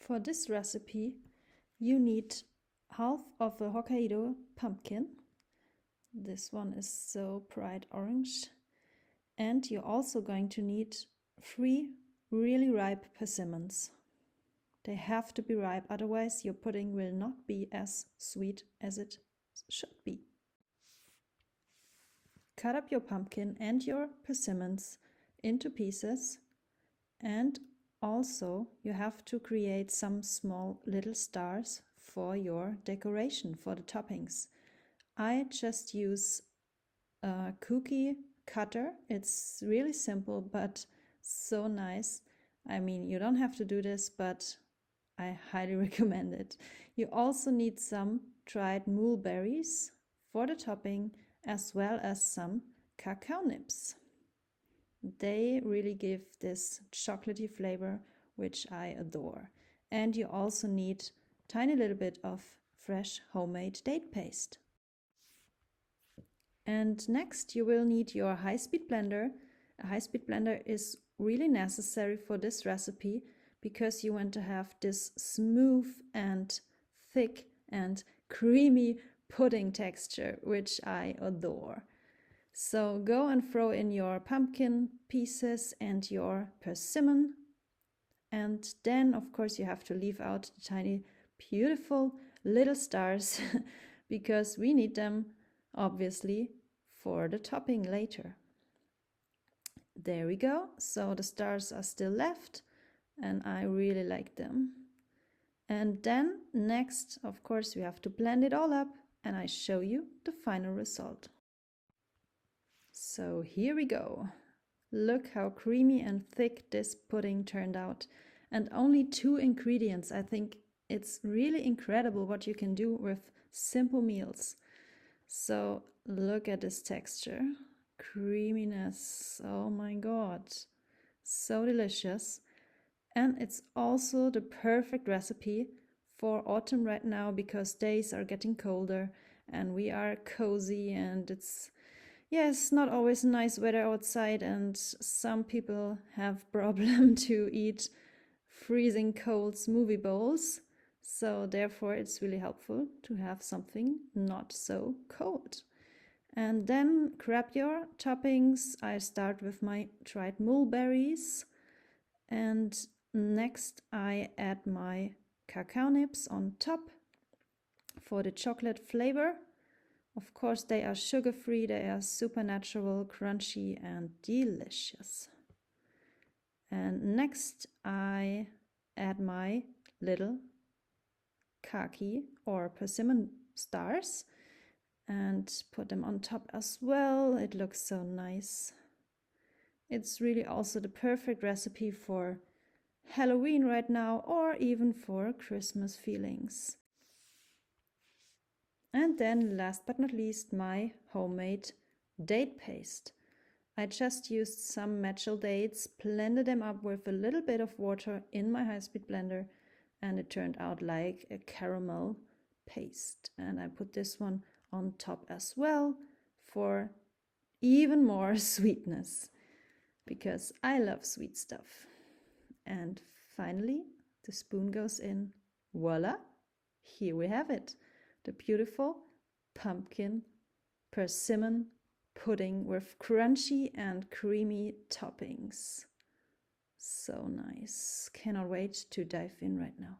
For this recipe, you need half of a Hokkaido pumpkin. This one is so bright orange. And you're also going to need 3 really ripe persimmons. They have to be ripe, otherwise your pudding will not be as sweet as it should be. Cut up your pumpkin and your persimmons into pieces, and also you have to create some small little stars for your decoration, for the toppings. I just use a cookie cutter. It's really simple but so nice. I mean, you don't have to do this, but I highly recommend it. You also need some dried mulberries for the topping, as well as some cacao nibs. They really give this chocolatey flavor, which I adore. And you also need a tiny little bit of fresh homemade date paste. And next you will need your high-speed blender. A high-speed blender is really necessary for this recipe because you want to have this smooth and thick and creamy pudding texture, which I adore. So go and throw in your pumpkin pieces and your persimmon. And then, of course, you have to leave out the tiny, beautiful little stars because we need them, obviously, for the topping later. There we go. So the stars are still left and I really like them. And then next, of course, we have to blend it all up and I show you the final result. So here we go. Look how creamy and thick this pudding turned out. And only 2 ingredients. I think it's really incredible what you can do with simple meals. So look at this texture. Creaminess. Oh my god. So delicious. And it's also the perfect recipe for autumn right now because days are getting colder and we are cozy and it's not always nice weather outside and some people have problem to eat freezing cold smoothie bowls. So therefore it's really helpful to have something not so cold. And then grab your toppings. I start with my dried mulberries. And next I add my cacao nibs on top for the chocolate flavor. Of course, they are sugar-free, they are super natural, crunchy and delicious. And next I add my little kaki or persimmon stars and put them on top as well. It looks so nice. It's really also the perfect recipe for Halloween right now or even for Christmas feelings. And then last but not least, my homemade date paste. I just used some matchel dates, blended them up with a little bit of water in my high-speed blender, and it turned out like a caramel paste. And I put this one on top as well for even more sweetness, because I love sweet stuff. And finally, the spoon goes in. Voila! Here we have it. The beautiful pumpkin persimmon pudding with crunchy and creamy toppings. So nice. Cannot wait to dive in right now.